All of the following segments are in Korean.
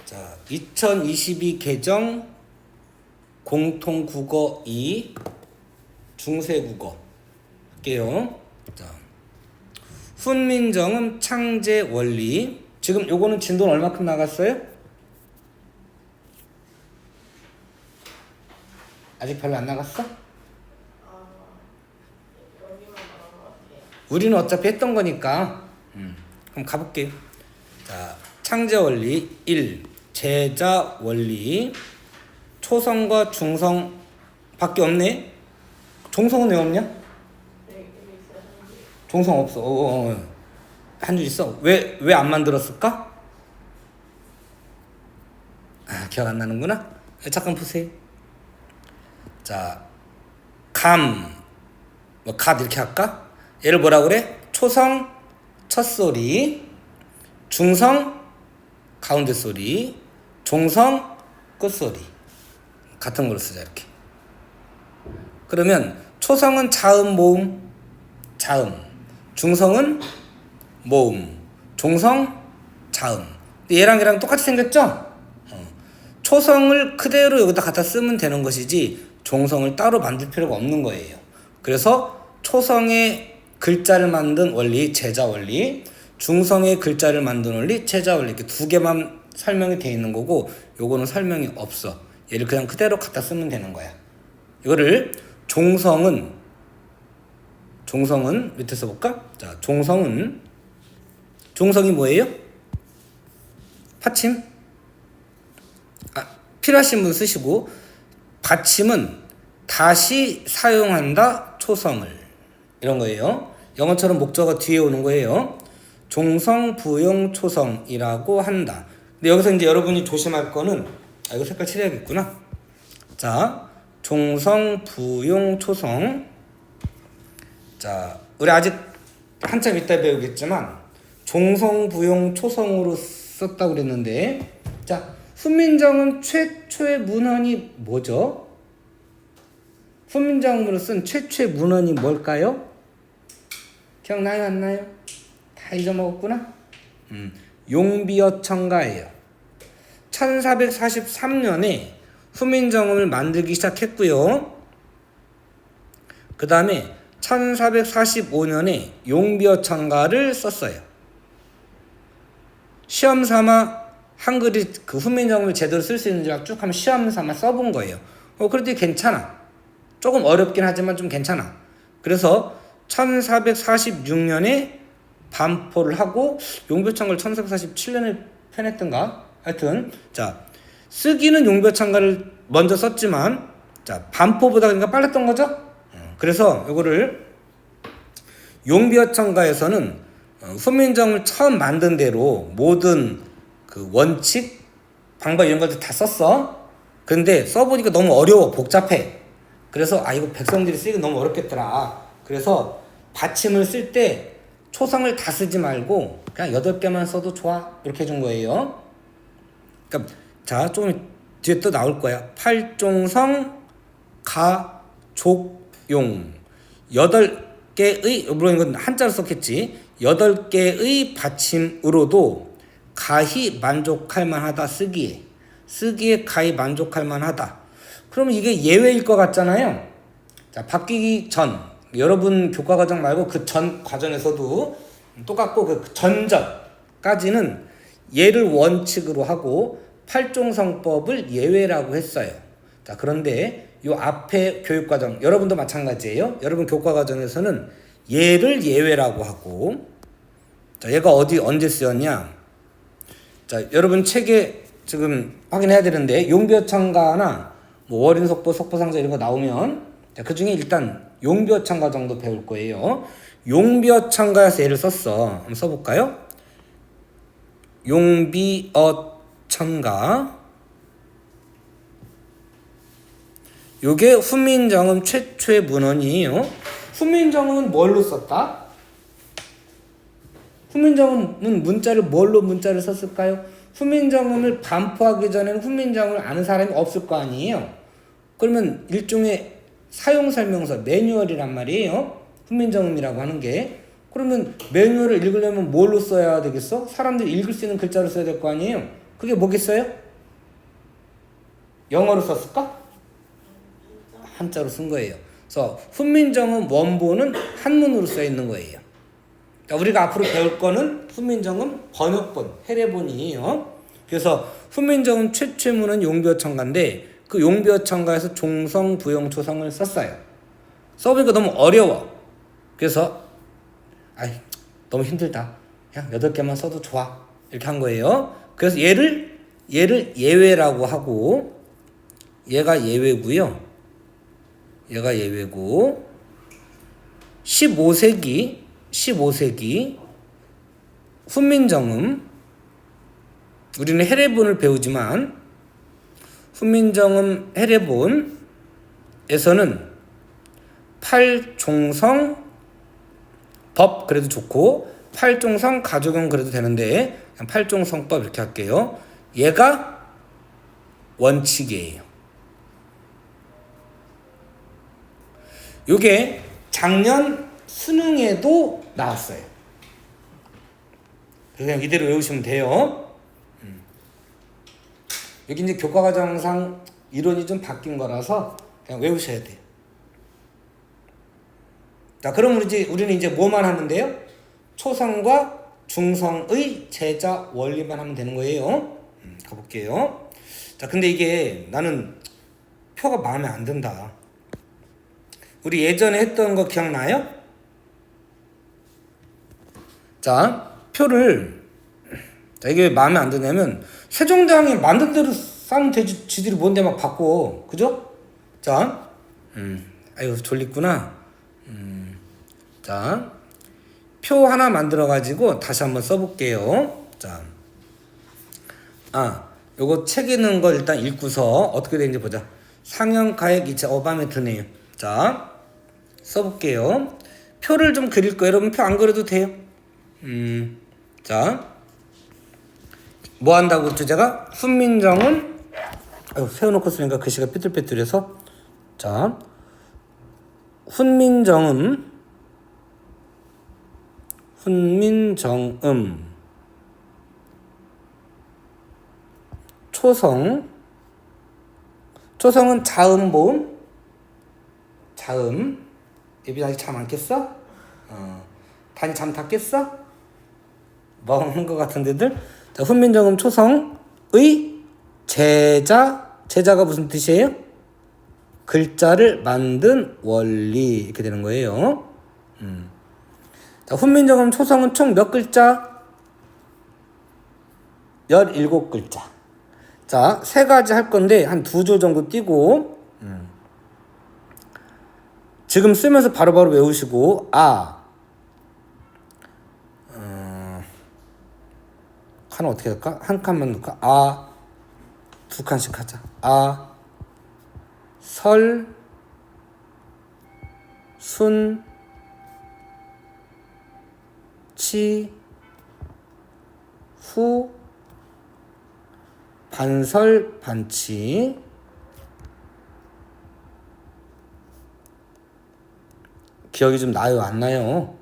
자, 2022 개정 공통국어 2 중세국어 할게요. 자, 훈민정음 창제 원리. 지금 요거는 진도는 얼마큼 나갔어요? 아직 별로 안 나갔어? 우리는 어차피 했던 거니까. 그럼 가볼게요. 자, 창제 원리 1. 제자 원리. 초성과 중성 밖에 없네? 종성은 왜 없냐? 종성 없어. 한 줄 있어. 왜 안 만들었을까? 아, 기억 안 나는구나? 잠깐 보세요. 자, 갓 이렇게 할까? 얘를 뭐라 그래? 초성 첫소리, 중성 가운데 소리, 종성 끝소리. 같은 걸로 쓰자, 이렇게. 그러면 초성은 자음, 모음, 자음. 중성은 모음, 종성, 자음. 얘랑 똑같이 생겼죠? 초성을 그대로 여기다 갖다 쓰면 되는 것이지 종성을 따로 만들 필요가 없는 거예요. 그래서 초성의 글자를 만든 원리, 제자 원리, 중성의 글자를 만든 원리, 제자 원리, 이렇게 두 개만 설명이 되어 있는 거고, 요거는 설명이 없어. 얘를 그냥 그대로 갖다 쓰면 되는 거야. 이거를 종성은 밑에 써볼까? 자, 종성이 뭐예요? 파침? 필요하신 분 쓰시고, 받침은 다시 사용한다 초성을, 이런 거예요. 영어처럼 목적어 뒤에 오는 거예요. 종성, 부용, 초성이라고 한다. 근데 여기서 이제 여러분이 조심할 거는, 이거 색깔 칠해야겠구나. 자, 종성, 부용, 초성. 자, 우리 아직 한참 이따 배우겠지만 종성, 부용, 초성으로 썼다고 그랬는데, 자, 훈민정음 최초의 문헌이 뭐죠? 훈민정음으로 쓴 최초의 문헌이 뭘까요? 기억나요, 안 나요? 다 잊어먹었구나? 용비어천가예요. 1443년에 훈민정음을 만들기 시작했고요. 그 다음에 1445년에 용비어천가를 썼어요. 시험 삼아 한글이 그 훈민정음을 제대로 쓸 수 있는지 쭉 한번 시험 삼아 써본 거예요. 그래도 괜찮아. 조금 어렵긴 하지만 좀 괜찮아. 그래서 1446년에 반포를 하고 용비어천가를 1447년에 펴냈던가? 하여튼, 자, 쓰기는 용비어천가를 먼저 썼지만, 자, 반포보다 그러니까 빨랐던 거죠? 그래서 이거를 용비어천가에서는 훈민정음을 처음 만든 대로 모든 그 원칙, 방법 이런 것들 다 썼어. 근데 써보니까 너무 어려워, 복잡해. 그래서 이거 백성들이 쓰기가 너무 어렵겠더라. 그래서 받침을 쓸 때 초성을 다 쓰지 말고 그냥 8개만 써도 좋아, 이렇게 해준 거예요. 그러니까 자, 조금 뒤에 또 나올 거야. 팔종성, 가, 족, 용. 8개의, 물론 이건 한자로 썼겠지. 8개의 받침으로도 가히 만족할 만하다, 쓰기에 가히 만족할 만하다. 그러면 이게 예외일 것 같잖아요. 자, 바뀌기 전, 여러분 교과과정 말고 그 전 과정에서도 똑같고, 그 전전까지는 얘를 원칙으로 하고 팔종성법을 예외라고 했어요. 자, 그런데 요 앞에 교육과정, 여러분도 마찬가지예요. 여러분 교과과정에서는 얘를 예외라고 하고, 자, 얘가 언제 쓰였냐? 자, 여러분 책에 지금 확인해야 되는데, 용비어천가나 뭐 월인석보, 석보상자 이런 거 나오면, 자, 그 중에 일단 용비어천가 정도 배울 거예요. 용비어천가에서 얘를 썼어. 한번 써볼까요? 용비어천가. 요게 훈민정음 최초의 문헌이에요. 훈민정음은 뭘로 썼다? 훈민정음은 문자를 썼을까요? 훈민정음을 반포하기 전에는 훈민정음을 아는 사람이 없을 거 아니에요. 그러면 일종의 사용설명서, 매뉴얼이란 말이에요. 훈민정음이라고 하는 게. 그러면 매뉴얼을 읽으려면 뭘로 써야 되겠어? 사람들이 읽을 수 있는 글자로 써야 될 거 아니에요. 그게 뭐겠어요? 영어로 썼을까? 한자로 쓴 거예요. 그래서 훈민정음 원본은 한문으로 써 있는 거예요. 그러니까 우리가 앞으로 배울 거는 훈민정음 번역본, 해례본이에요. 그래서 훈민정음 최초문은 용비어천가인데 그 용비어천가에서 종성, 부용, 초성을 썼어요. 써보니까 너무 어려워. 그래서 너무 힘들다. 그냥 8개만 써도 좋아. 이렇게 한 거예요. 그래서 얘를 예외라고 하고 얘가 예외고요. 얘가 예외고 15세기 훈민정음 우리는 해례본을 배우지만 훈민정음 해례본에서는 팔종성 법 그래도 좋고 팔종성 가족은 그래도 되는데 그냥 팔종성법 이렇게 할게요. 얘가 원칙이에요. 요게 작년 수능에도 나왔어요. 그냥 이대로 외우시면 돼요. 여기 이제 교과과정상 이론이 좀 바뀐 거라서 그냥 외우셔야 돼요. 자, 그럼 우리는 이제 뭐만 하면 돼요? 초성과 중성의 제자 원리만 하면 되는 거예요. 가볼게요. 자, 근데 이게 나는 표가 마음에 안 든다. 우리 예전에 했던 거 기억나요? 자, 표를 이게 왜 마음에 안 드냐면 세종대왕이 만든 대로 싸면 되지 지들이 뭔데 막 바꿔. 그죠? 자, 아유 졸립구나. 자, 표 하나 만들어 가지고 다시 한번 써볼게요. 자, 요거 책 읽는 거 일단 읽고서 어떻게 되는지 보자. 상형, 가액, 이체, 어감에 드네요. 자, 써볼게요. 표를 좀 그릴 거예요. 여러분 표 안 그려도 돼요. 자, 뭐 한다고 주제가? 훈민정음 세워놓고 쓰니까 글씨가 삐뚤빼뚤해서 자, 훈민정음 초성은 자음 보음 예비 아직 잠 안 깼어? 단이 잠 다 깼어? 먹는 것 같은데들. 자, 훈민정음 초성의 제자가 무슨 뜻이에요? 글자를 만든 원리 이렇게 되는 거예요. 자, 훈민정음 초성은 총 몇 글자? 17글자. 자, 3가지 할 건데 한 2조 정도 띄고 지금 쓰면서 바로바로 외우시고 칸은 어떻게 할까? 한 칸만 넣을까? 2칸씩 하자. 설, 순, 치, 후, 반설, 반치. 기억이 좀 나요? 안 나요?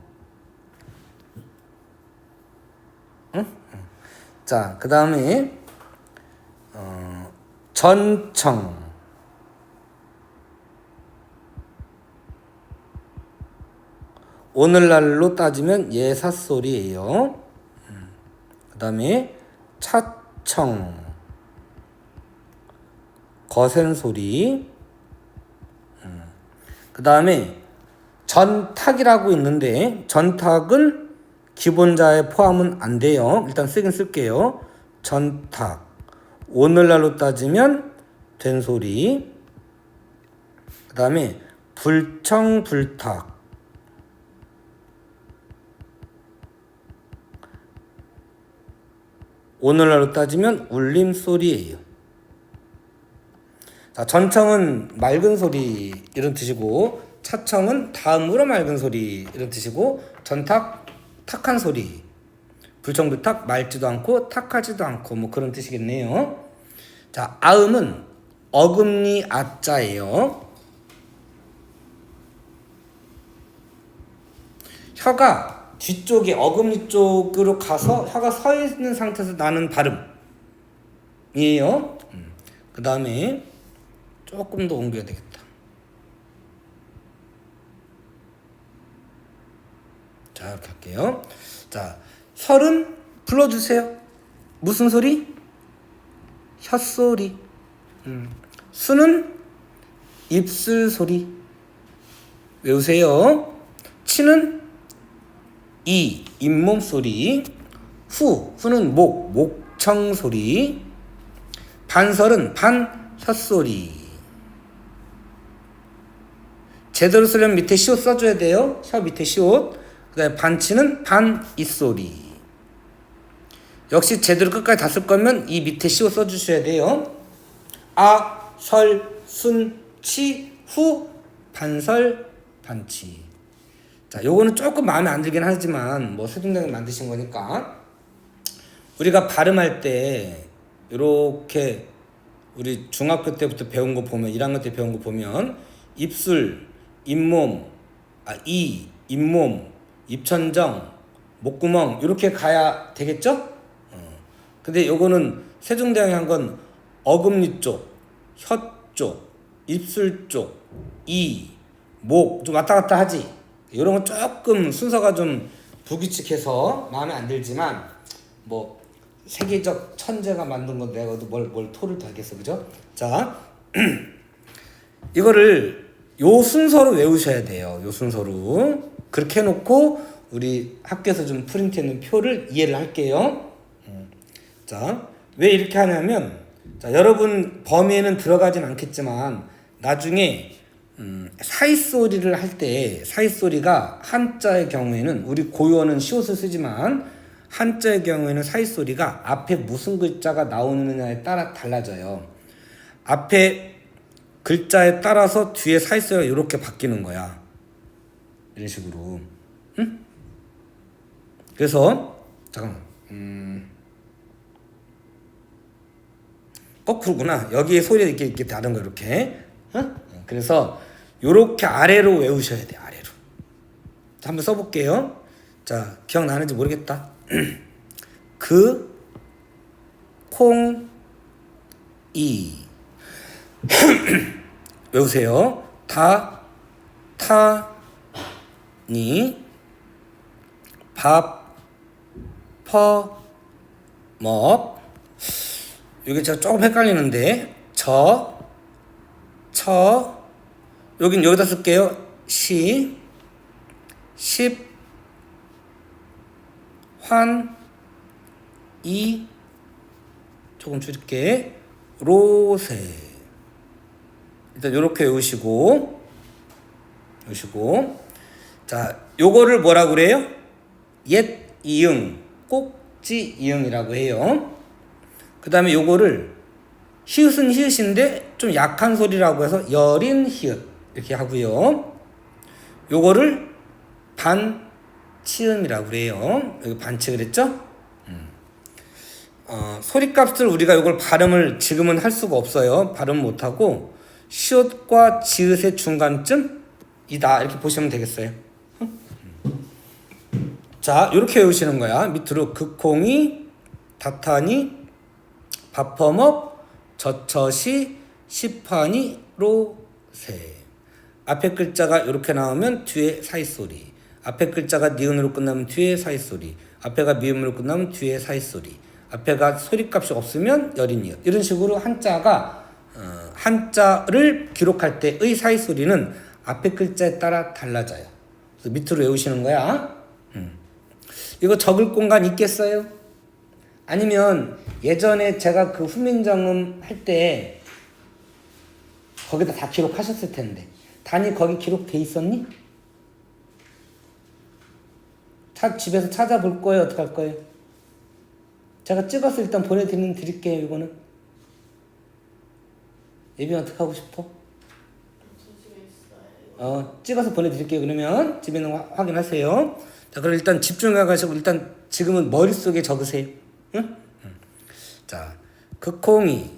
응? 자, 그 다음에 전청. 오늘날로 따지면 예삿소리예요. 그 다음에 차청. 거센소리. 그 다음에 전탁이라고 있는데 전탁은 기본자에 포함은 안 돼요. 일단 쓰긴 쓸게요. 전탁. 오늘날로 따지면 된소리. 그 다음에 불청불탁. 오늘날로 따지면 울림소리예요. 자, 전청은 맑은 소리 이런 뜻이고 차청은 다음으로 맑은 소리 이런 뜻이고 전탁 탁한 소리. 불청불탁 맑지도 않고 탁하지도 않고 뭐 그런 뜻이겠네요. 자, 아음은 어금니 아자예요. 혀가 뒤쪽에 어금니 쪽으로 가서 혀가 서 있는 상태에서 나는 발음. 이에요. 그 다음에 조금 더 옮겨야 되겠다. 자, 이렇게 할게요. 자, 혈은 불러주세요. 무슨 소리? 혓소리. 수는 입술 소리. 외우세요. 치는 잇몸 소리. 후는 목청 소리. 반설은 혓소리. 제대로 쓰려면 밑에 시옷 써줘야 돼요. 혀 밑에 시옷. 그 다음에 반치는 입소리. 역시 제대로 끝까지 다 쓸 거면 이 밑에 시옷 써주셔야 돼요. 설, 순, 치, 후, 반설, 반치. 자, 요거는 조금 마음에 안 들긴 하지만 뭐 세종대왕이 만드신 거니까 우리가 발음할 때 요렇게 우리 중학교 때부터 배운 거 보면 1학년 때 배운 거 보면 입술, 잇몸, 잇몸, 입천정, 목구멍 이렇게 가야 되겠죠? 근데 요거는 세종대왕이 한 건 어금니 쪽, 혀 쪽, 입술 쪽, 목 좀 왔다 갔다 하지. 이런 건 조금 순서가 좀 불규칙해서 마음에 안 들지만 뭐 세계적 천재가 만든 건 내가 뭘 토를 달겠어, 그죠? 자, 이거를 요 순서로 외우셔야 돼요. 요 순서로. 그렇게 해놓고 우리 학교에서 좀 프린트해놓은 표를 이해를 할게요. 자, 왜 이렇게 하냐면, 자, 여러분 범위에는 들어가진 않겠지만 나중에 사이소리를 할 때 사이소리가 한자의 경우에는 우리 고유어는 시옷을 쓰지만 한자의 경우에는 사이소리가 앞에 무슨 글자가 나오느냐에 따라 달라져요. 앞에 글자에 따라서 뒤에 사이소리가 이렇게 바뀌는 거야. 이런 식으로. 응? 그래서 잠깐만. 거꾸로구나. 여기에 소리가 이렇게 다른 거 이렇게. 응? 그래서 요렇게 아래로 외우셔야 돼. 아래로. 자, 한번 써볼게요. 자, 기억나는지 모르겠다. 콩, 외우세요. 니, 여기 제가 조금 헷갈리는데 여긴 여기다 쓸게요. 조금 줄일게. 로세. 일단 요렇게 외우시고 자, 요거를 뭐라고 그래요? 옛 이응, 꼭지 이응이라고 해요. 그 다음에 요거를 히읗은 히읗인데 좀 약한 소리라고 해서 여린 히읗 이렇게 하고요. 요거를 반치음이라고 그래요. 여기 반치 그랬죠? 소리값을 우리가 요걸 발음을 지금은 할 수가 없어요. 발음 못하고 시옷과 지읒의 중간쯤이다 이렇게 보시면 되겠어요. 자, 이렇게 외우시는 거야. 밑으로 극콩이, 다타니, 밥퍼먹, 젖젖이, 시파니, 로세. 앞에 글자가 이렇게 나오면 뒤에 사이소리. 앞에 글자가 니은으로 끝나면 뒤에 사이소리. 앞에가 미음으로 끝나면 뒤에 사이소리. 앞에가 소리값이 없으면 여린 이음. 이런 식으로 한자를 기록할 때의 사이소리는 앞에 글자에 따라 달라져요. 그래서 밑으로 외우시는 거야. 이거 적을 공간 있겠어요? 아니면 예전에 제가 그 훈민정음 할 때 거기다 다 기록하셨을 텐데 단이 거기 기록돼 있었니? 집에서 찾아볼 거예요? 어떻게 할 거예요? 제가 찍어서 일단 보내드릴게요. 이거는 예빈 어떻게 하고 싶어? 찍어서 보내드릴게요. 그러면 집에 있는 거 확인하세요. 자, 그럼 일단 집중해가지고 일단 지금은 머릿속에 적으세요. 응? 자, 극콩이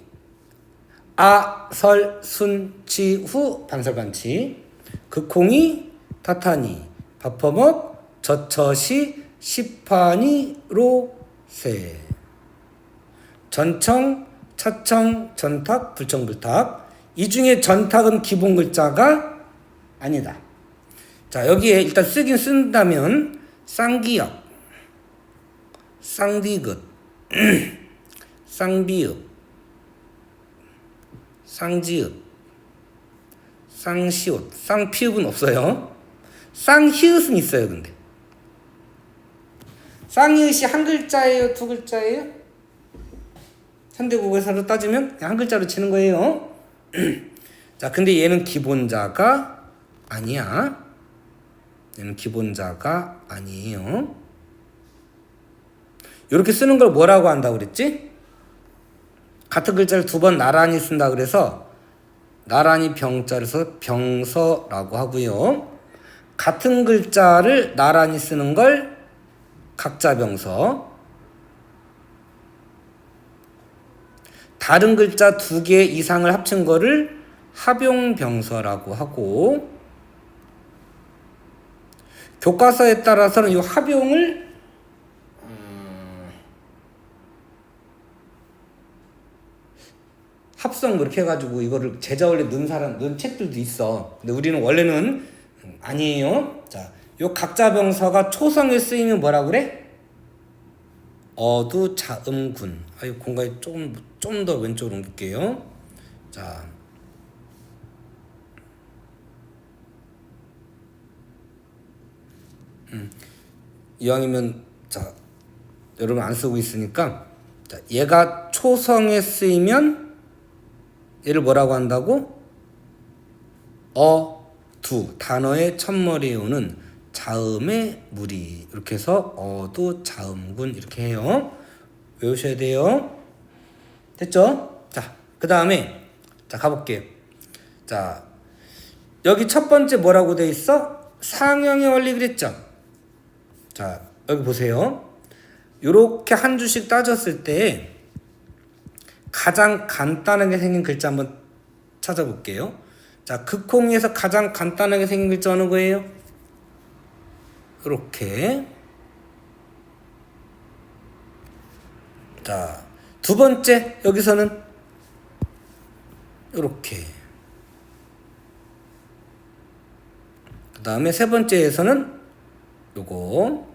설, 순, 치, 후 반설반치. 극콩이 타타니 밥퍼먹 젖젖이 시파니 로세. 전청 차청, 전탁, 불청불탁. 이 중에 전탁은 기본 글자가 아니다. 자, 여기에 일단 쓰긴 쓴다면 쌍기역, 쌍디귿, 쌍비읍, 쌍지읒, 쌍시옷, 쌍피읍은 없어요. 쌍히읗은 있어요. 근데 쌍히읗이 한 글자예요, 두 글자예요? 현대국어에서로 따지면 그냥 한 글자로 치는 거예요. 자, 근데 얘는 기본자가 아니야. 얘는 기본자가 아니에요. 이렇게 쓰는 걸 뭐라고 한다고 그랬지? 같은 글자를 두 번 나란히 쓴다 그래서 나란히 병자를 써서 병서라고 하고요. 같은 글자를 나란히 쓰는 걸 각자병서, 다른 글자 두 개 이상을 합친 거를 합용병서라고 하고, 교과서에 따라서는 이 합용을 합성 뭐 이렇게 해가지고 이거를 제자원래 넣은 책들도 있어. 근데 우리는 원래는 아니에요. 자, 요 각자병서가 초성에 쓰이면 뭐라 그래? 어두자음군. 아유, 공간이 좀 더 왼쪽으로 옮길게요. 자, 이왕이면 자, 여러분 안 쓰고 있으니까, 자, 얘가 초성에 쓰이면 얘를 뭐라고 한다고? 두 단어의 첫머리에 오는 자음의 무리, 이렇게 해서 어두자음군 이렇게 해요. 외우셔야 돼요. 됐죠? 자, 그 다음에 자, 가볼게요. 자, 여기 첫 번째 뭐라고 돼 있어? 상형의 원리 그랬죠? 자, 여기 보세요. 요렇게 한 주씩 따졌을 때 가장 간단하게 생긴 글자 한번 찾아볼게요. 자, 극홍에서 가장 간단하게 생긴 글자 어느 거예요? 이렇게. 자, 두 번째 여기서는 이렇게. 그 다음에 세 번째에서는 요거.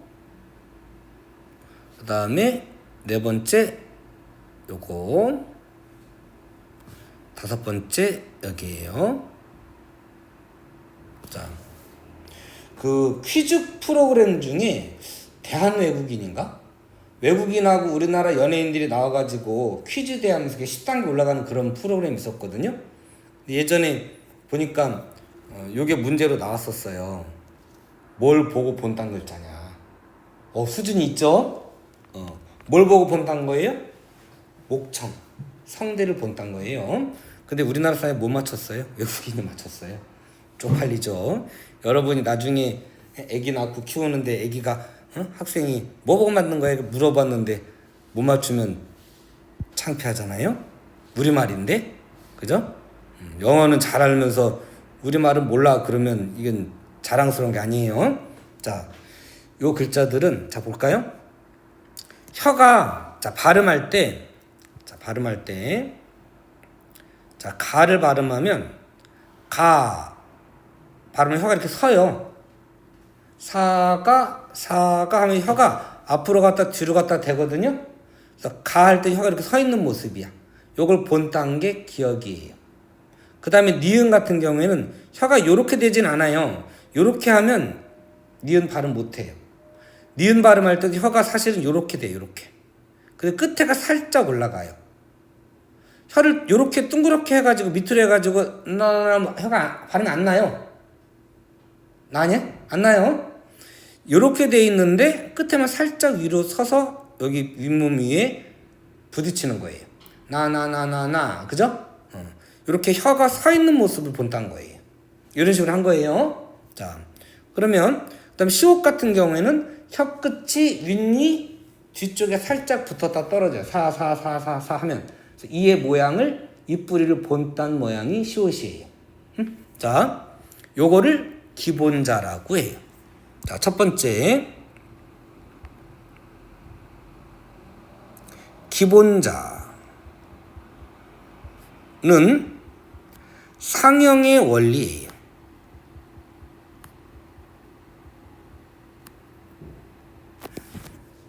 그 다음에 네 번째 요거. 다섯 번째 여기에요. 자, 그 퀴즈 프로그램 중에 대한외국인인가? 외국인하고 우리나라 연예인들이 나와가지고 퀴즈 대하면서 10단계 올라가는 그런 프로그램이 있었거든요. 예전에 보니까 요게 문제로 나왔었어요. 뭘 보고 본딴 글자냐. 수준이 있죠? 뭘 보고 본딴 거예요? 목청, 성대를 본딴 거예요. 근데 우리나라 사람이 못 맞췄어요. 외국인이 맞췄어요. 쪽팔리죠. 여러분이 나중에 애기 낳고 키우는데 애기가 학생이 뭐 보고 만든 거야? 물어봤는데 못 맞추면 창피하잖아요. 우리말인데, 그죠? 영어는 잘 알면서 우리말은 몰라 그러면 이건 자랑스러운 게 아니에요. 자, 요 글자들은 자 볼까요? 혀가 자 발음할 때 자, 가를 발음하면 가 발음은 혀가 이렇게 서요. 사가 하면 혀가 앞으로 갔다 뒤로 갔다 되거든요. 그래서 가 할 때 혀가 이렇게 서 있는 모습이야. 요걸 본딴 게 기억이에요. 그 다음에 니은 같은 경우에는 혀가 요렇게 되진 않아요. 요렇게 하면 니은 발음 못해요. 니은 발음할 때 혀가 사실은 요렇게 돼요. 요렇게. 근데 끝에가 살짝 올라가요. 혀를 요렇게 둥그렇게 해가지고 밑으로 해가지고 혀가 발음이 안 나요. 나냐? 안 나요. 요렇게 돼 있는데 끝에만 살짝 위로 서서 여기 윗몸 위에 부딪히는 거예요. 나 그죠? 요렇게 혀가 서 있는 모습을 본딴 거예요. 이런 식으로 한 거예요. 자, 그러면 그다음 시옷 같은 경우에는 혀 끝이 윗니 뒤쪽에 살짝 붙었다 떨어져요. 사 하면 이의 모양을 입뿌리를 본딴 모양이 시옷이에요. 자, 요거를 기본자라고 해요. 자, 첫 번째 기본자. 상형의 원리예요.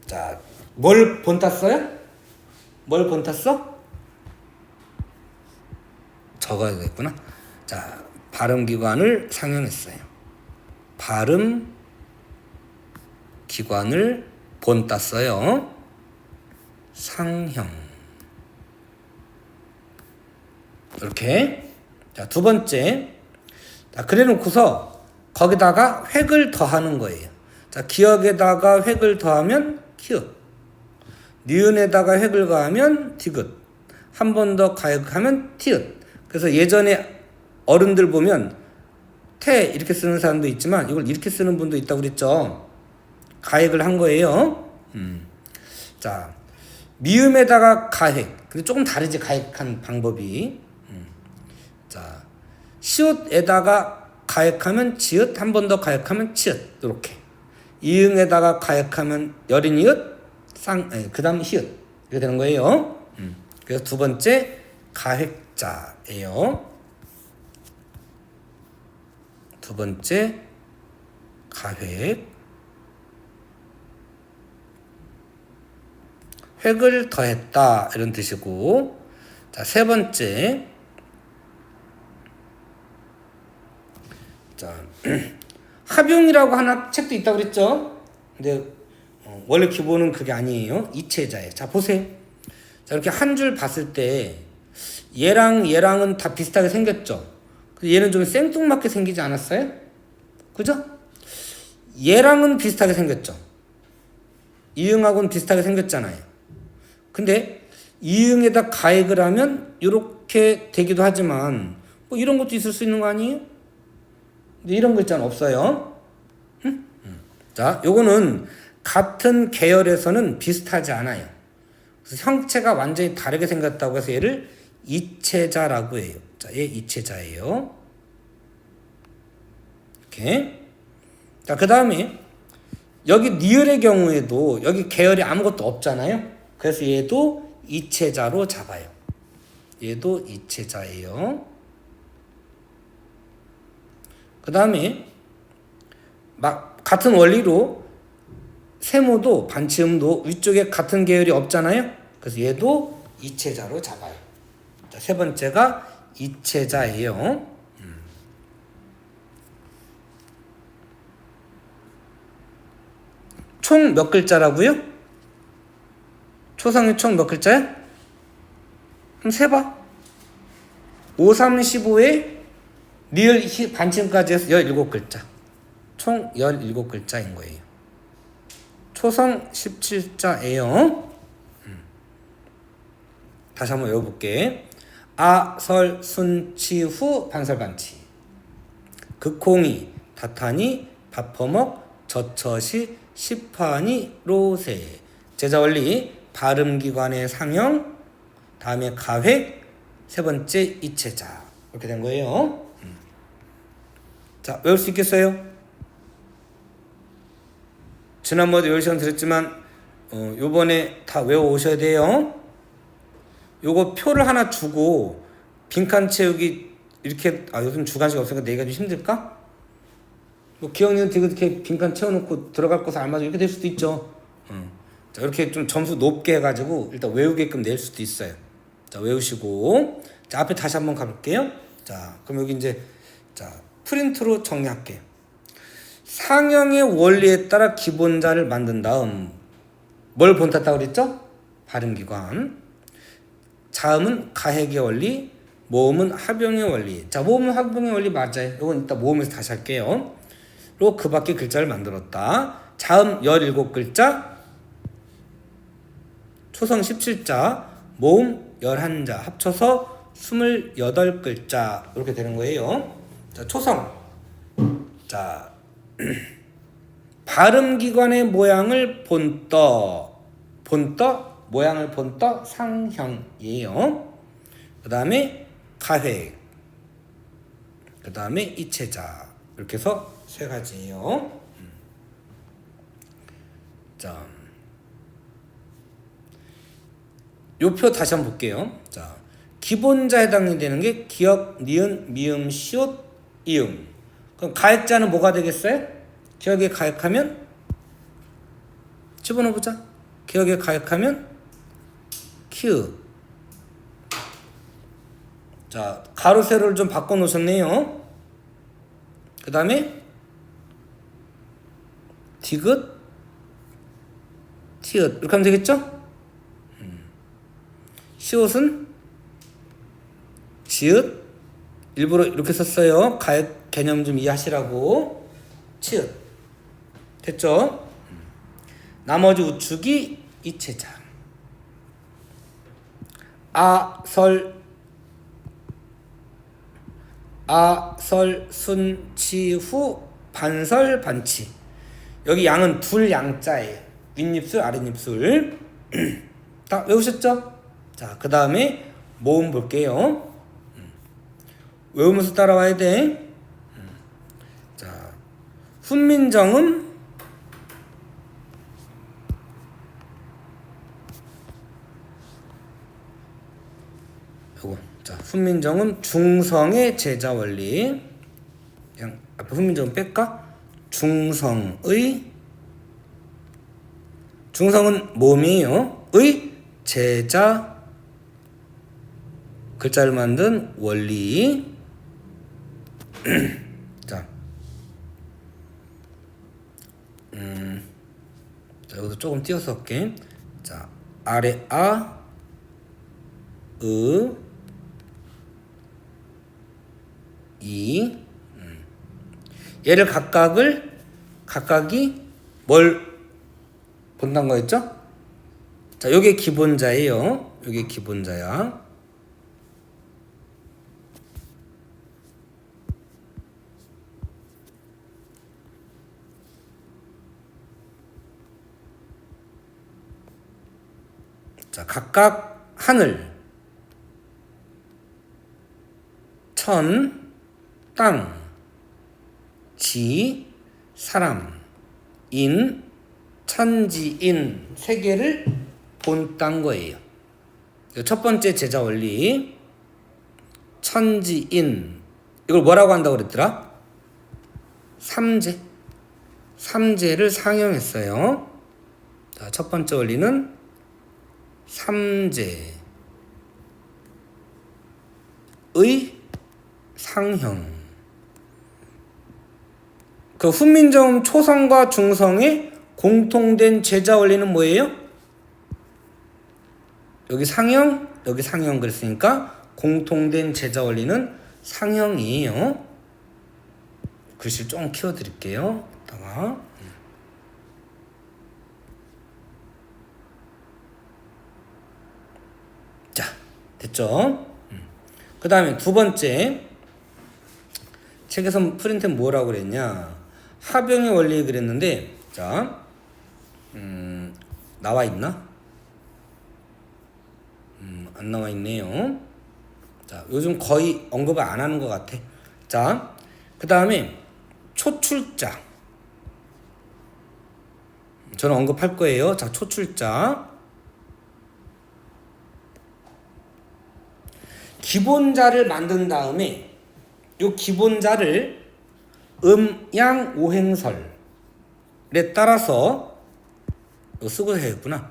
자, 뭘 본땄어요? 뭘 본땄어? 적어야겠구나. 자, 발음기관을 상형했어요. 발음기관을 본땄어요. 상형. 이렇게. 자, 두 번째. 자, 그래 놓고서 거기다가 획을 더하는 거예요. 자, 기역에다가 획을 더하면 키읔. 니은에다가 획을 가하면 디귿. 한 번 더 가역하면 티읕. 그래서 예전에 어른들 보면 태 이렇게 쓰는 사람도 있지만 이걸 이렇게 쓰는 분도 있다고 그랬죠. 가역을 한 거예요. 자, 미음에다가 가획. 근데 조금 다르지, 가획한 방법이. 자, 시옷에다가 가역하면 지읒, 한 번 더 가역하면 치읒. 이렇게. 이응에다가 가역하면 여린 이읒, 그 다음 히읗. 이렇게 되는 거예요. 그래서 두 번째 가획자예요. 두 번째 가획. 획을 더했다 이런 뜻이고. 자, 세 번째. 자, 합용이라고 하나 책도 있다고 그랬죠. 근데 원래 기본은 그게 아니에요. 이체자예요. 자, 보세요. 자, 이렇게 한 줄 봤을 때 얘랑 얘랑은 다 비슷하게 생겼죠. 얘는 좀 생뚱맞게 생기지 않았어요? 그죠? 얘랑은 비슷하게 생겼죠. 이응하고는 비슷하게 생겼잖아요. 근데 이응에다 가액을 하면 이렇게 되기도 하지만 뭐 이런 것도 있을 수 있는 거 아니에요? 근데 이런 글자는 없어요. 자, 요거는 같은 계열에서는 비슷하지 않아요. 그래서 형체가 완전히 다르게 생겼다고 해서 얘를 이체자라고 해요. 자, 얘 이체자예요. 이렇게. 자, 그 다음에 여기 니을의 경우에도 여기 계열이 아무것도 없잖아요. 그래서 얘도 이체자로 잡아요. 얘도 이체자예요. 그 다음에 같은 원리로 세모도 반치음도 위쪽에 같은 계열이 없잖아요. 그래서 얘도 이체자로 잡아요. 자, 세 번째가 이체자예요. 총 몇 글자라고요? 초성이 총 몇 글자야? 그럼 세봐. 5, 3, 15에 리을 반침까지 해서 17글자. 총 17글자인 거예요. 초성 17자예요. 다시 한번 외워볼게. 아, 설, 순, 치, 후, 반설, 반치. 극홍이, 다타니, 밥퍼먹, 젖처시, 시파니, 로세. 제자원리, 발음기관의 상형, 다음에 가획, 세 번째 이체자. 이렇게 된 거예요. 자, 외울 수 있겠어요? 지난번에 외울 시간 드렸지만 요번에 다 외워오셔야 돼요. 요거 표를 하나 주고 빈칸 채우기 이렇게 요즘 주간식 없으니까 내기가 좀 힘들까? 뭐 기억력은 되게 이렇게 빈칸 채워놓고 들어갈 곳을 안 맞아 이렇게 될 수도 있죠. 자, 이렇게 좀 점수 높게 해가지고 일단 외우게끔 낼 수도 있어요. 자, 외우시고 자, 앞에 다시 한번 가볼게요. 자, 그럼 여기 이제 자, 프린트로 정리할게요. 상형의 원리에 따라 기본자를 만든 다음 뭘 본땄다고 그랬죠? 발음기관. 자음은 가획의 원리, 모음은 합용의 원리. 자, 모음은 합용의 원리 맞아요. 이건 이따 모음에서 다시 할게요. 그리고 그 밖에 글자를 만들었다. 자음 17글자, 초성 17자, 모음 11자, 합쳐서 28글자. 이렇게 되는 거예요. 자, 초성. 자, 발음기관의 모양을 본떠, 모양을 본떠 상형이에요. 그 다음에 가획, 그 다음에 이체자. 이렇게 해서 세 가지예요. 자, 요 표 다시 한번 볼게요. 자, 기본자 해당이 되는 게 기역, 니은, 미음, 시옷, 이음. 그럼 가액자는 뭐가 되겠어요? 기역에 가액하면 집어넣어보자. 기역에 가액하면 키읔. 자, 가로 세로를 좀 바꿔놓으셨네요. 그 다음에 디귿, 티읕 이렇게 하면 되겠죠? 시옷은 지읒, 일부러 이렇게 썼어요. 가액 개념 좀 이해하시라고. 치읓 됐죠? 나머지 우축이 이체자. 아설 순 치 후 반설 반치. 여기 양은 둘 양자예요. 윗입술 아랫입술. 다 외우셨죠? 자, 그 다음에 모음 볼게요. 외우면서 따라와야 돼. 자, 훈민정음 요거. 자, 훈민정음 중성의 제자 원리. 그냥 앞에 훈민정음 뺄까? 중성은 모음이에요. 의 제자 글자를 만든 원리. 자, 자, 여기서 조금 띄어서 할게. 자, 아래 이. 얘를 각각이 뭘 본다는 거였죠? 자, 요게 기본자예요. 요게 기본자야. 자, 각각 하늘, 천, 땅, 지, 사람, 인, 천지인 세 개를 본딴 거예요. 첫 번째 제자 원리. 천지인 이걸 뭐라고 한다고 그랬더라? 삼재를 상형했어요. 자, 첫 번째 원리는 삼재의 상형. 그 훈민정음 초성과 중성의 공통된 제자 원리는 뭐예요? 여기 상형, 여기 상형 그랬으니까 공통된 제자 원리는 상형이에요. 글씨를 좀 키워드릴게요. 이따가. 자, 됐죠? 그 다음에 두 번째. 책에서 프린트는 뭐라고 그랬냐? 하병의 원리 그랬는데, 자, 나와 있나? 안 나와 있네요. 자, 요즘 거의 언급을 안 하는 것 같아. 자, 그 다음에 초출자. 저는 언급할 거예요. 자, 초출자. 기본자를 만든 다음에 요 기본자를 음양 오행설에 따라서 쓰고 해야겠구나.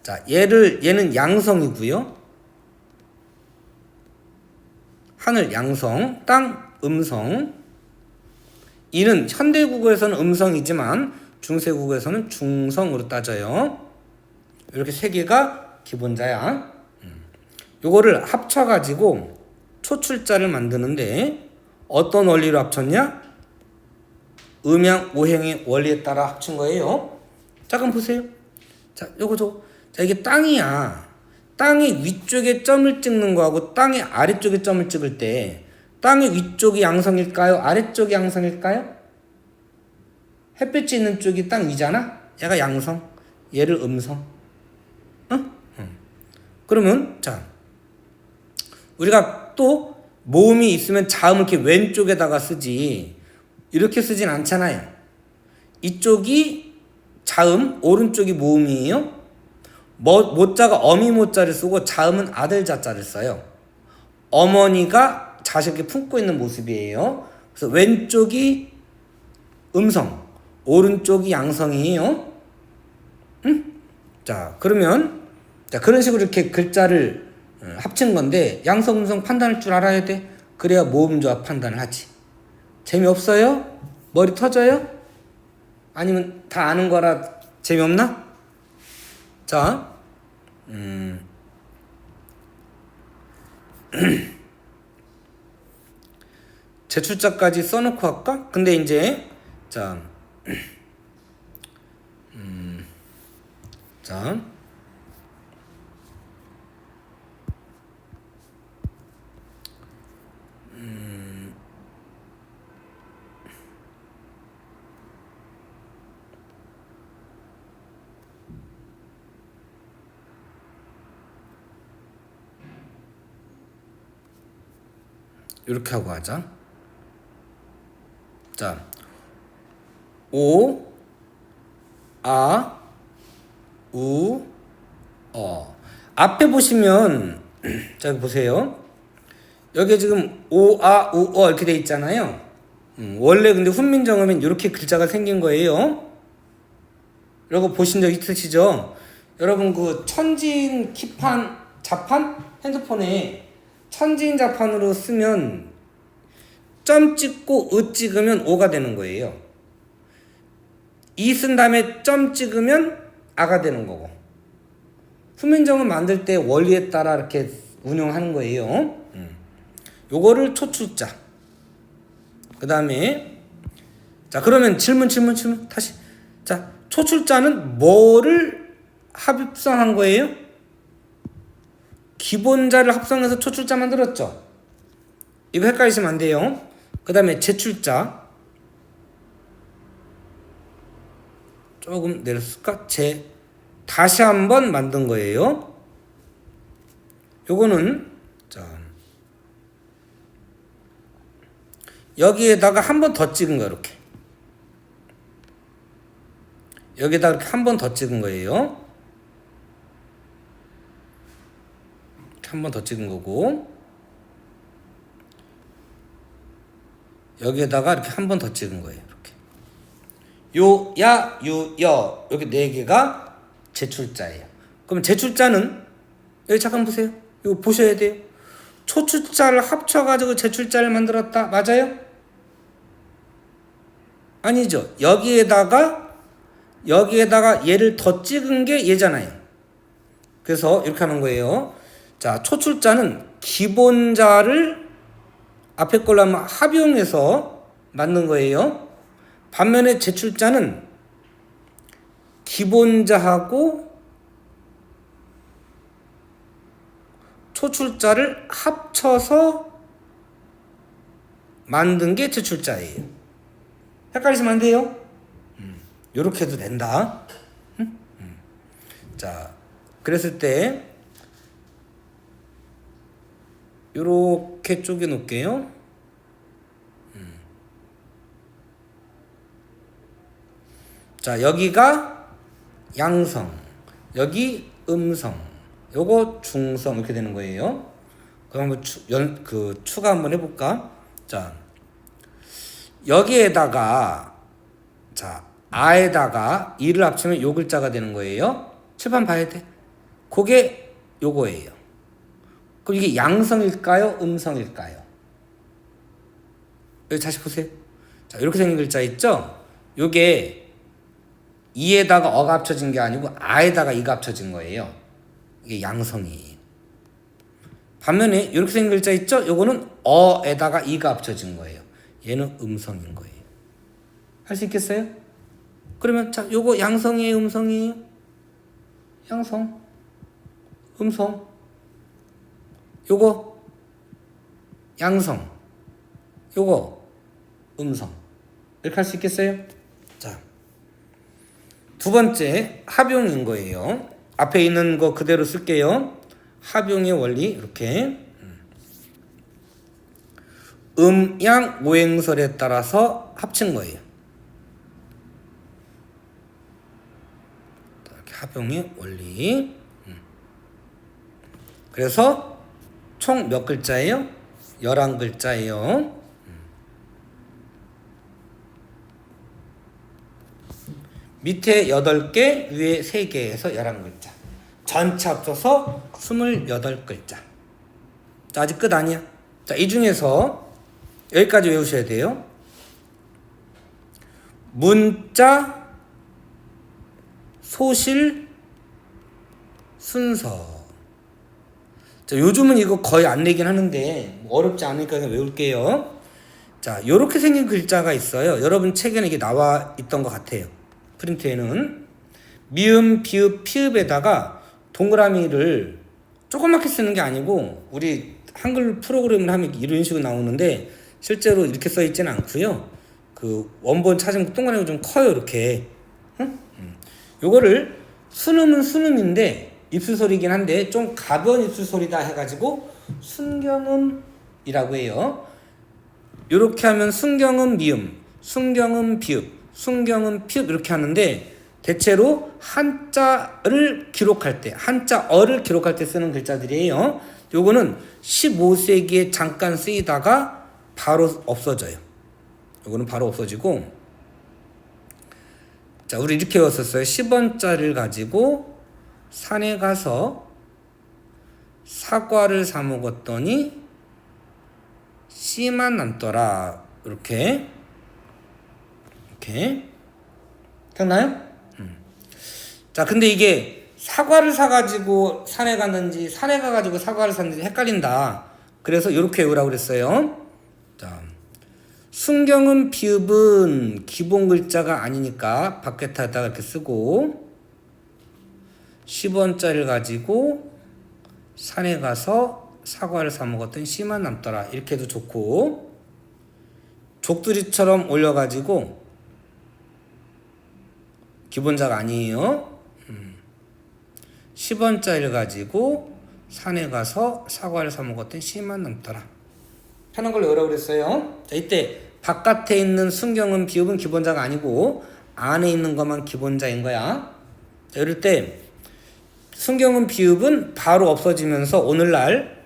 자, 얘는 양성이고요. 하늘 양성, 땅 음성. 이는 현대국어에서는 음성이지만 중세국어에서는 중성으로 따져요. 이렇게 세 개가 기본자야. 요거를 합쳐가지고 초출자를 만드는데 어떤 원리로 합쳤냐? 음양 오행의 원리에 따라 합친 거예요. 자, 그럼 보세요. 자, 요거죠. 자, 이게 땅이야. 땅의 위쪽에 점을 찍는 거하고 땅의 아래쪽에 점을 찍을 때 땅의 위쪽이 양성일까요? 아래쪽이 양성일까요? 햇빛이 있는 쪽이 땅 위잖아? 얘가 양성, 얘를 음성. 응? 그러면 자, 우리가 또 모음이 있으면 자음을 이렇게 왼쪽에다가 쓰지 이렇게 쓰진 않잖아요. 이쪽이 자음, 오른쪽이 모음이에요. 모자가 어미 모자를 쓰고 자음은 아들 자자를 써요. 어머니가 자식을 품고 있는 모습이에요. 그래서 왼쪽이 음성, 오른쪽이 양성이에요. 자, 그러면 자, 그런 식으로 이렇게 글자를 합친 건데 양성, 음성 판단할 줄 알아야 돼. 그래야 모음조합 판단을 하지. 재미없어요? 머리 터져요? 아니면 다 아는 거라 재미없나? 자, 제출자까지 써놓고 할까? 근데 이제 자, 자, 이렇게 하고 하자. 자, 오, 아, 우, 어. 앞에 보시면 자, 여기 보세요. 여기 지금 오, 아, 우, 어 이렇게 돼 있잖아요. 원래 근데 훈민정음엔 이렇게 글자가 생긴 거예요. 이거 보신 적 있으시죠? 여러분 그 천지인 키판 자판 핸드폰에 천지인 자판으로 쓰면 점 찍고 으 찍으면 오가 되는 거예요. 이 쓴 다음에 점 찍으면 아가 되는 거고. 훈민정음 만들 때 원리에 따라 이렇게 운영하는 거예요. 요거를 초출자. 그 다음에 자, 그러면 질문 다시. 자, 초출자는 뭐를 합성한 거예요? 기본자를 합성해서 초출자 만들었죠. 이거 헷갈리시면 안 돼요. 그 다음에 제출자. 조금 내렸을까? 다시 한번 만든 거예요. 요거는 자, 여기에다가 한 번 더 찍은 거 이렇게. 여기에다가 이렇게 한 번 더 찍은 거예요. 한 번 더 찍은 거고, 여기에다가 이렇게 한 번 더 찍은 거예요. 이렇게. 요, 야, 유, 여 이렇게 네 개가 제출자예요. 그럼 제출자는 여기 잠깐 보세요. 이거 보셔야 돼요. 초출자를 합쳐가지고 제출자를 만들었다. 맞아요? 아니죠. 여기에다가 얘를 더 찍은 게 얘잖아요. 그래서 이렇게 하는 거예요. 자, 초출자는 기본자를 앞에 걸로 하면 합용해서 만든 거예요. 반면에 제출자는 기본자하고 초출자를 합쳐서 만든 게 제출자예요. 헷갈리시면 안 돼요. 요렇게 해도 된다. 자, 그랬을 때 요렇게 쪼개 놓을게요. 자, 여기가 양성, 여기 음성, 요거 중성 이렇게 되는 거예요. 그럼 한번 추가 한번 해볼까? 자, 여기에다가 자, 아에다가 이를 합치면 요 글자가 되는 거예요. 칠판 봐야 돼. 그게 요거예요. 그럼 이게 양성일까요? 음성일까요? 여기 다시 보세요. 자, 이렇게 생긴 글자 있죠? 요게 이에다가 어가 합쳐진 게 아니고 아에다가 이가 합쳐진 거예요. 이게 양성이에요. 반면에 이렇게 생긴 글자 있죠? 요거는 어에다가 이가 합쳐진 거예요. 얘는 음성인 거예요. 할 수 있겠어요? 그러면 자, 요거 양성이에요, 음성이에요? 양성, 음성. 요거 양성, 요거 음성. 이렇게 할 수 있겠어요? 자, 두 번째 합용인 거예요. 앞에 있는 거 그대로 쓸게요. 합용의 원리 이렇게 양, 오행설에 따라서 합친 거예요. 이렇게 합용의 원리. 그래서 총 몇 글자예요? 11글자예요. 밑에 8개, 위에 3개에서 11글자. 전체 합쳐서 28글자. 자, 아직 끝 아니야. 자, 이 중에서 여기까지 외우셔야 돼요. 문자, 소실, 순서. 자, 요즘은 이거 거의 안 내긴 하는데 어렵지 않으니까 그냥 외울게요. 자, 요렇게 생긴 글자가 있어요. 여러분 책에는 이게 나와 있던 것 같아요. 프린트에는 미음, 비읍, 피읍에다가 동그라미를 조그맣게 쓰는 게 아니고 우리 한글 프로그램을 하면 이런 식으로 나오는데 실제로 이렇게 써 있지는 않고요. 그 원본 찾으면 동그라미가 좀 커요. 이렇게. 응? 요거를 순음은 순음인데 입술 소리긴 한데 좀 가벼운 입술 소리다 해가지고 순경음이라고 해요. 요렇게 하면 순경음 미음, 순경음 비읍, 순경음 피읍 이렇게 하는데 대체로 한자를 기록할 때, 한자어를 기록할 때 쓰는 글자들이에요. 요거는 15세기에 잠깐 쓰이다가 바로 없어져요. 요거는 바로 없어지고, 자, 우리 이렇게 외웠었어요. 10원짜리를 가지고 산에 가서 사과를 사 먹었더니 씨만 남더라. 이렇게 기억나요? 자, 근데 이게 사과를 사가지고 산에 갔는지 산에 가가지고 사과를 샀는지 헷갈린다. 그래서 이렇게 외우라고 그랬어요. 자, 순경음 비읍은 기본 글자가 아니니까 밖에다가 이렇게 쓰고 10원짜리를 가지고 산에 가서 사과를 사 먹었더니 씨만 남더라. 이렇게 해도 좋고 족두리처럼 올려가지고 기본자가 아니에요. 10원짜리를 가지고 산에 가서 사과를 사 먹었더니 씨만 남더라. 편한 걸로 외우라고 그랬어요. 자, 이때 바깥에 있는 순경은 비읍은 기본자가 아니고 안에 있는 것만 기본자인 거야. 자, 이럴 때 순경은 비읍은 바로 없어지면서 오늘날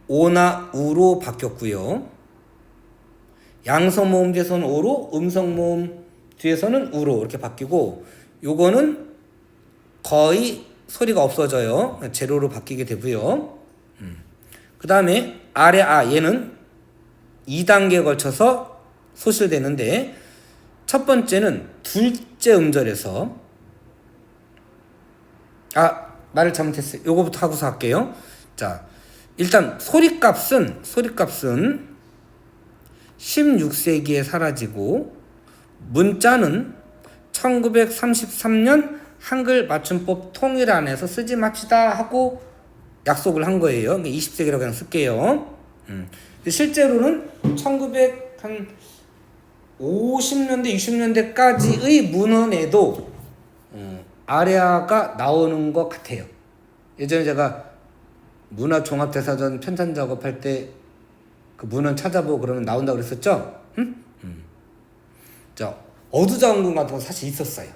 오나 우로 바뀌었고요. 양성모음 뒤에서는 오로, 음성모음 뒤에서는 우로 이렇게 바뀌고 요거는 거의 소리가 없어져요. 제로로 바뀌게 되고요. 그 다음에 아래 얘는 2단계에 걸쳐서 소실되는데 첫 번째는 둘째 음절에서 말을 잘못했어요. 요거부터 하고서 할게요. 자, 일단 소리값은 16세기에 사라지고 문자는 1933년 한글 맞춤법 통일안에서 쓰지 맙시다 하고 약속을 한 거예요. 20세기라고 그냥 쓸게요. 실제로는 1950년대, 60년대까지의 문헌에도 아래아가 나오는 것 같아요. 예전에 제가 문화종합대사전 편찬 작업할 때 그 문헌 찾아보고 그러면 나온다고 그랬었죠? 자, 어두장군 같은 거 사실 있었어요.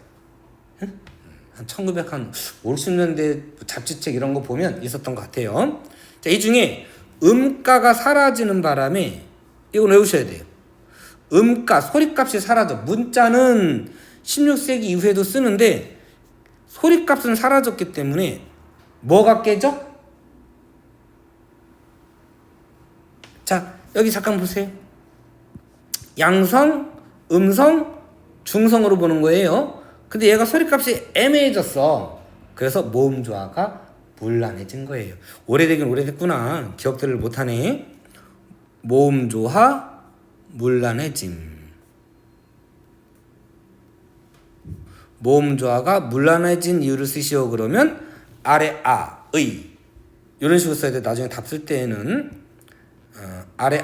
한 1950년대 잡지책 이런 거 보면 있었던 것 같아요. 자, 이 중에 음가가 사라지는 바람에 이건 외우셔야 돼요. 음가, 소리값이 사라져. 문자는 16세기 이후에도 쓰는데 소리값은 사라졌기 때문에 뭐가 깨져? 자, 여기 잠깐 보세요. 양성, 음성, 중성으로 보는 거예요. 근데 얘가 소리값이 애매해졌어. 그래서 모음조화가 문란해진 거예요. 오래되긴 오래됐구나. 기억들을 못하네. 모음조화, 문란해짐. 모음조화가 문란해진 이유를 쓰시오 그러면 아래 의 이런 식으로 써야 돼. 나중에 답 쓸 때에는 아래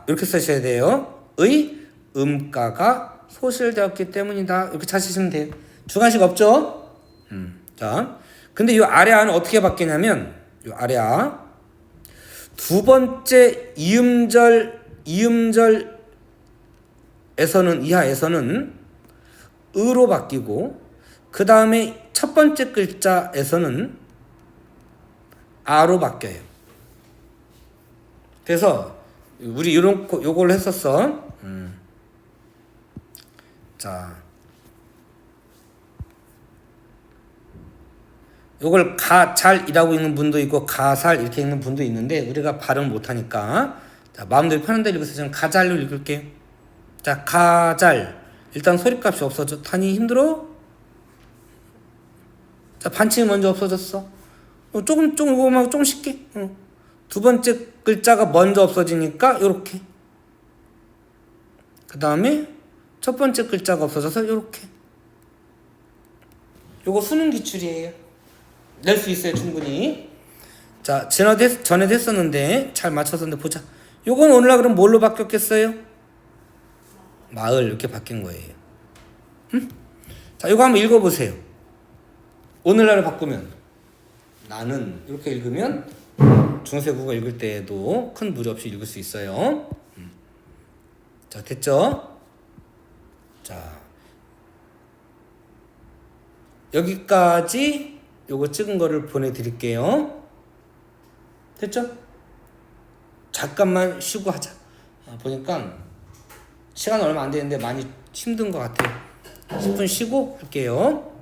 이렇게 쓰셔야 돼요. 의 음가가 소실되었기 때문이다. 이렇게 찾으시면 돼요. 주관식 없죠? 자, 근데 이 아래아는 어떻게 바뀌냐면 이 아래아 두 번째 이음절에서는 이하에서는 으로 바뀌고 그 다음에 첫 번째 글자에서는 아로 바뀌어요. 그래서 우리 요걸 했었어. 자, 요걸 가잘이라고 읽는 분도 있고 가살 이렇게 읽는 분도 있는데 우리가 발음 못하니까 자, 마음대로 편한 대로 읽어서 저는 가잘로 읽을게요. 자, 가잘. 일단 소리값이 없어져. 타니 힘들어? 자, 반침이 먼저 없어졌어. 조금 이거만 좀 쉽게. 두 번째 글자가 먼저 없어지니까 요렇게. 그 다음에 첫 번째 글자가 없어져서 요렇게. 요거 수능 기출이에요. 낼 수 있어요, 충분히. 자, 전에도 했었는데 잘 맞췄었는데 보자. 요건 오늘날 그럼 뭘로 바뀌었겠어요? 마을 이렇게 바뀐 거예요. 자, 요거 한번 읽어보세요. 오늘날을 바꾸면 나는 이렇게 읽으면 중세 국어 읽을 때에도 큰 무리 없이 읽을 수 있어요. 자, 됐죠? 자, 여기까지 요거 찍은 거를 보내드릴게요. 됐죠? 잠깐만 쉬고 하자. 보니까 시간 얼마 안 되는데 많이 힘든 것 같아요. 10분 쉬고 할게요.